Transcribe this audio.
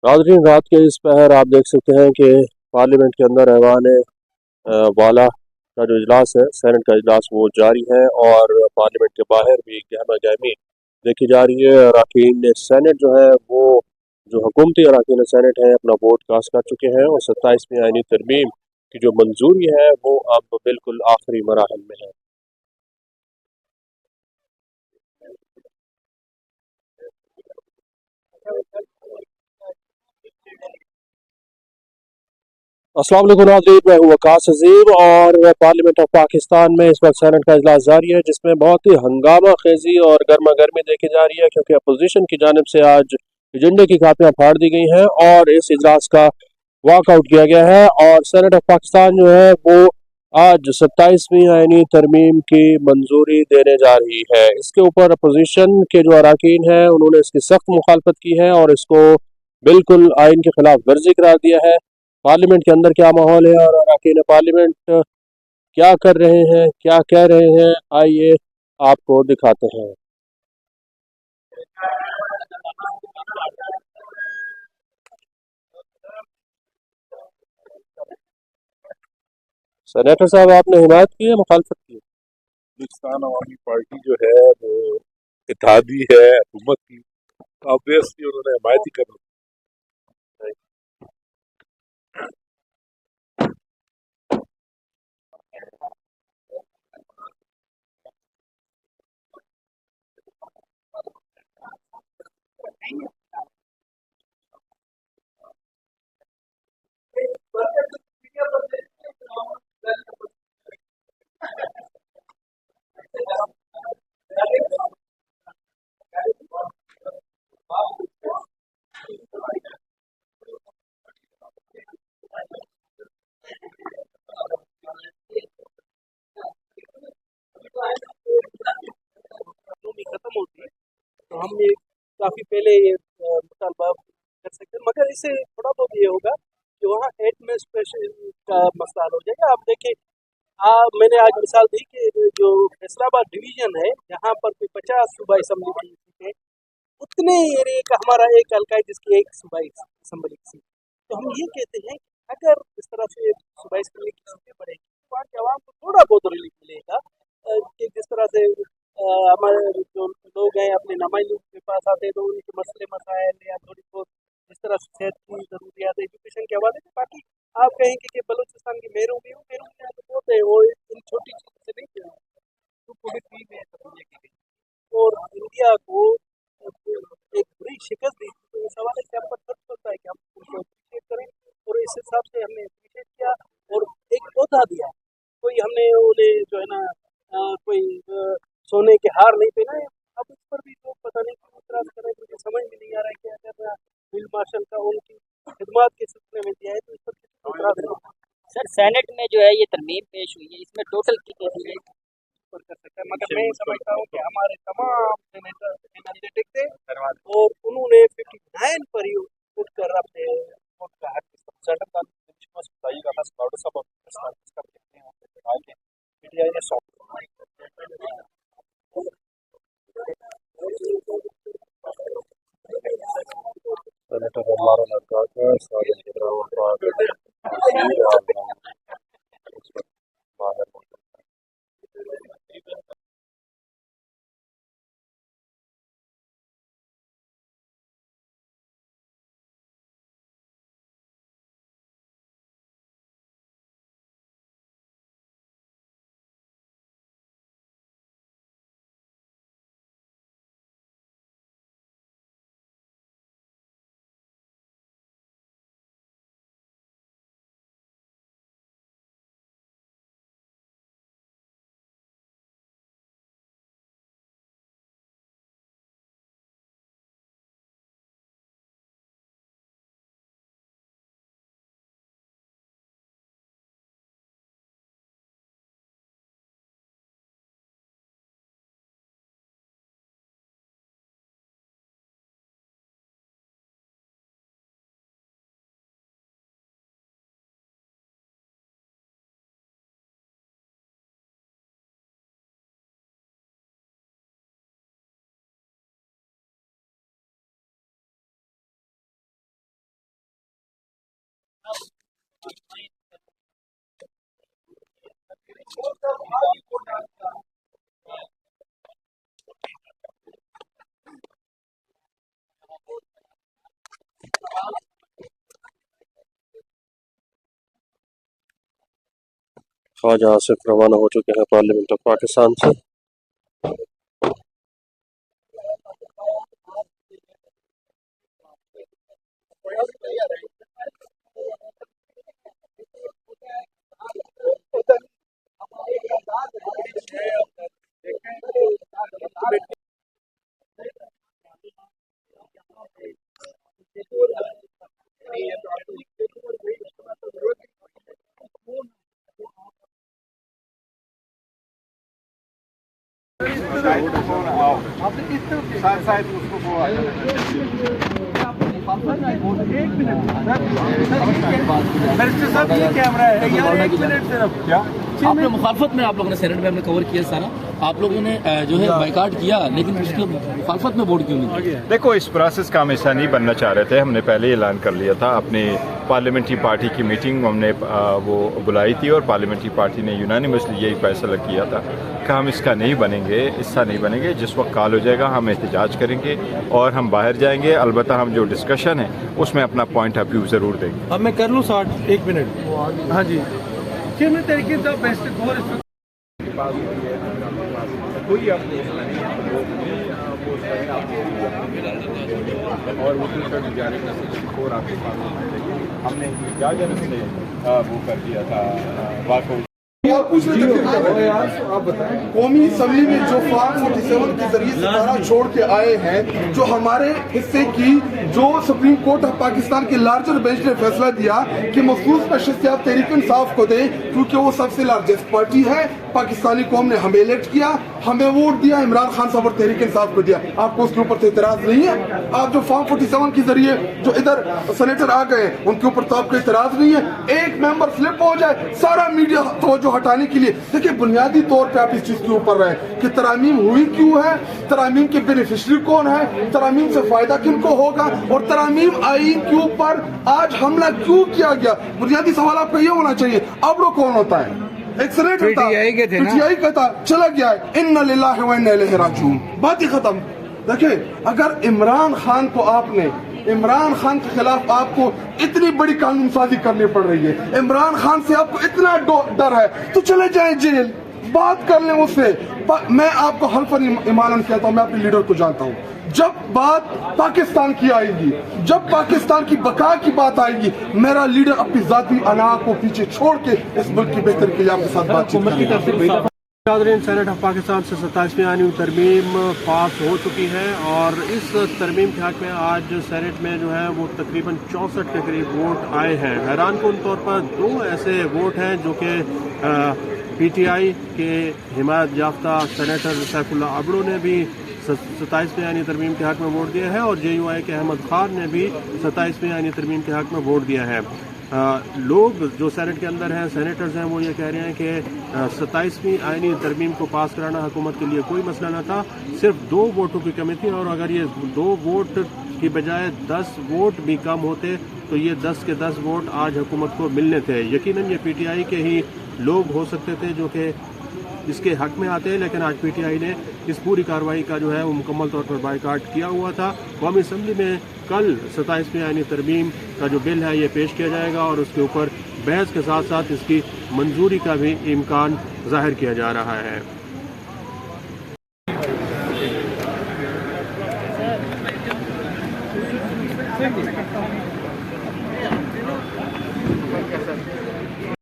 नाज़रीन, रात के इस पहर आप देख सकते हैं कि पार्लियामेंट के अंदर ऐवान वाला का जो इजलास है, सेनेट का इजलास, वो जारी है और पार्लियामेंट के बाहर भी गहमा गहमी देखी जा रही है। अरकान सेनेट जो है वो जो हुकूमती अरकान सेनेट है अपना वोट कास्ट कर चुके हैं और 27वीं आईनी तरमीम की जो मंजूरी है वो अब बिल्कुल आखिरी मराहल में है। अस्सलाम वालेकुम नाज़रीन, मैं हूँ वकास अजीम और पार्लियामेंट ऑफ पाकिस्तान में इस वक्त सेनेट का इजलास जारी है जिसमें बहुत ही हंगामा खेजी और गर्मा गर्मी देखी जा रही है क्योंकि अपोजिशन की जानिब से आज एजेंडे की कापियाँ फाड़ दी गई हैं और इस इजलास का वॉकआउट किया गया है। और सेनेट ऑफ पाकिस्तान जो है वो आज 27वीं आईनी तरमीम की मंजूरी देने जा रही है। इसके ऊपर अपोजिशन के जो अरकान हैं उन्होंने इसकी सख्त मुखालफत की है और इसको बिल्कुल आइन के खिलाफ वर्जी करार दिया है। पार्लियामेंट के अंदर क्या माहौल है और अरकान पार्लियामेंट क्या कर रहे हैं, क्या कह रहे हैं, आइए आपको दिखाते हैं। सेनेटर साहब, आपने हिमायत की है, मुखालफत की है? पाकिस्तान अवामी पार्टी जो है वो इत्तेहादी है हुकूमत की, तो ऑब्वियसली उन्होंने हमायत ही करनी है। खत्म होती है तो हम ये काफ़ी पहले ये मुतालबा कर सकते हैं, मगर इससे थोड़ा बहुत ये होगा कि वहाँ एडमिनिस्ट्रेशन का मसला हल हो जाएगा। आप देखिए, मैंने आज मिसाल दी कि जो फैसलाबाद डिवीज़न है, यहाँ पर कोई 50 सूबाई असम्बली की सीटें, उतने एरिए का हमारा एक हल्का है जिसकी एक सूबाई असम्बली की सीट। तो हम ये कहते हैं कि अगर इस तरह से सूबाई असम्बली की सीटें बढ़ेंगी तो वहाँ के आवाम को थोड़ा बहुत रिलीफ मिलेगा। कि जिस तरह से हमारे जो लोग हैं अपने नुमाइंदों के पास आते हैं तो उनके मसले मसाइल या थोड़ी बहुत जिस तरह से सेहत की ज़रूरियात एजुकेशन के हवाले से, बाकी आप कहेंगे कि बलूचिस्तान की महरूमी में तो बहुत है, वो इन छोटी चीज़ों से नहीं किया तो पूरी फी में तब्दीली की गई और इंडिया को एक बुरी शिकस्त दी। तो इस हवाले से आपका फर्ज बनता है कि हम उनको अप्रिशिएट करें और इस हिसाब से हमने अप्रिशिएट किया और एक पौधा दिया। कोई हमने उन्हें जो है ना कोई सोने के हार नहीं पहनाए। अब इस पर भी लोग पता नहीं क्यों इतराज़ कर रहे हैं, मुझे समझ में नहीं आ रहा है कि अगर फील्ड मार्शल का उनकी खिदमत के सिलसिले में दिया है तो इस पर किसी को इतराज़ नहीं है। सर, सेनेट में जो है ये तरमीम पेश हुई है, इसमें टोटल कितने पर कर सकता है, मगर मैं समझता हूँ कि हमारे तमाम सेनेटर एनर्जेटिक थे और उन्होंने 59 पर ही उठकर अपने वोट का हक सेंटर का बताइएगा, मैं स्कॉट सब कर देखते हैं कि पीटीआई ने सेनेटर हमारा लड़का का सारे ख्वाजा आसिफ रवाना हो चुके हैं पार्लियामेंट ऑफ पाकिस्तान से। आपने मुखालफत में आप लोगों ने सेनेट में हमने कवर किया सारा, आप लोगों ने जो है बाइकाट किया, लेकिन उसके मुखालफत में वोट क्यों नहीं? देखो, इस प्रोसेस का हम हिस्सा नहीं बनना चाह रहे थे। हमने पहले ही ऐलान कर लिया था। अपनी पार्लियामेंट्री पार्टी की मीटिंग हमने वो बुलाई थी और पार्लियामेंट्री पार्टी ने यूनानिमसली यही फैसला किया था कि हम इसका नहीं बनेंगे, हिस्सा नहीं बनेंगे। जिस वक्त कॉल हो जाएगा हम एहतजाज करेंगे और हम बाहर जाएंगे। अलबत्ता हम जो डिस्कशन है उसमें अपना पॉइंट ऑफ व्यू ज़रूर देंगे। अब मैं कर लूँ 1 मिनट? हाँ जी, तरीके से बेस्ट और हमने वो कर दिया था आप बताएं, कौमी असम्बली में जो फॉर्म 47 के जरिए सितारा छोड़ के आए हैं, जो हमारे हिस्से की जो सुप्रीम कोर्ट ऑफ पाकिस्तान के लार्जर बेंच ने फैसला दिया कि मखसूस का शख्सियत तहरीक इंसाफ को दे क्योंकि वो सबसे लार्जेस्ट पार्टी है। पाकिस्तानी कौम ने हमें इलेक्ट किया, हमें वोट दिया, इमरान खान साहब और तहरीक इंसाफ को दिया। आपको उसके ऊपर तो इतराज नहीं है? आप जो फॉर्म 47 के जरिए जो इधर सेनेटर आ गए उनके ऊपर तो आपको इतराज नहीं है? एक मेंबर स्लिप हो जाए, सारा मीडिया तवज्जो हटाने के लिए। देखिए, बुनियादी तौर पे आप इस चीज के ऊपर रहे कि तरामीम हुई क्यों है, तरामीम के बेनिफिशरी कौन है, तरामीम से फायदा किनको होगा और तरामीम आईन के ऊपर आज हमला क्यों किया गया। बुनियादी सवाल आपका ये होना चाहिए। अब वो कौन होता है? एक सेनेटर था, पीटीआई का था, चला गया है, इन्ना लिल्लाहि व इन्ना इलैहि राजिऊन, बात ही खत्म। देखिए, अगर इमरान खान को इमरान खान के खिलाफ आपको इतनी बड़ी कानून साजी करनी पड़ रही है, इमरान खान से आपको इतना डर है, तो चले जाएं जेल, बात कर लें उससे। मैं आपको हल्फन ईमानन कहता हूं, मैं अपने लीडर को जानता हूं, जब बात पाकिस्तान की आएगी, जब पाकिस्तान की बका की बात आएगी, मेरा लीडर अपनी जाती अना को पीछे छोड़ के इस मुल्क की बेहतरी के लिए आपके साथ बातचीत करेगा। सेनेट ऑफ पाकिस्तान से 27वीं आईनी तरमीम पास हो चुकी है और इस तरमीम के हक में आज सेनेट में जो है वो तकरीबन 64 के करीब वोट आए हैं। हैरान कुन तौर पर 2 ऐसे वोट हैं जो कि पीटीआई के हिमायत याफ्ता सेनेटर सैफुल्ला अबड़ो ने भी 27वीं आईनी तरमीम के हक में वोट दिया है और जेयूआई के अहमद खान ने भी 27वीं आईनी तरमीम के हक में वोट दिया है। लोग जो सेनेट के अंदर हैं, सेनेटर्स हैं, वो ये कह रहे हैं कि 27वीं आईनी तरमीम को पास कराना हुकूमत के लिए कोई मसला न था, सिर्फ 2 वोटों की कमी थी और अगर ये 2 वोट की बजाय 10 वोट भी कम होते तो ये 10 के 10 वोट आज हुकूमत को मिलने थे। यकीनन ये पीटीआई के ही लोग हो सकते थे जो कि इसके हक में आते हैं, लेकिन आज पीटीआई ने इस पूरी कार्रवाई का जो है वो मुकम्मल तौर पर बाइकाट किया हुआ था। कौमी असम्बली में कल 27वीं आईनी तरमीम का जो बिल है ये पेश किया जाएगा और उसके ऊपर बहस के साथ साथ इसकी मंजूरी का भी इम्कान जाहिर किया जा रहा है।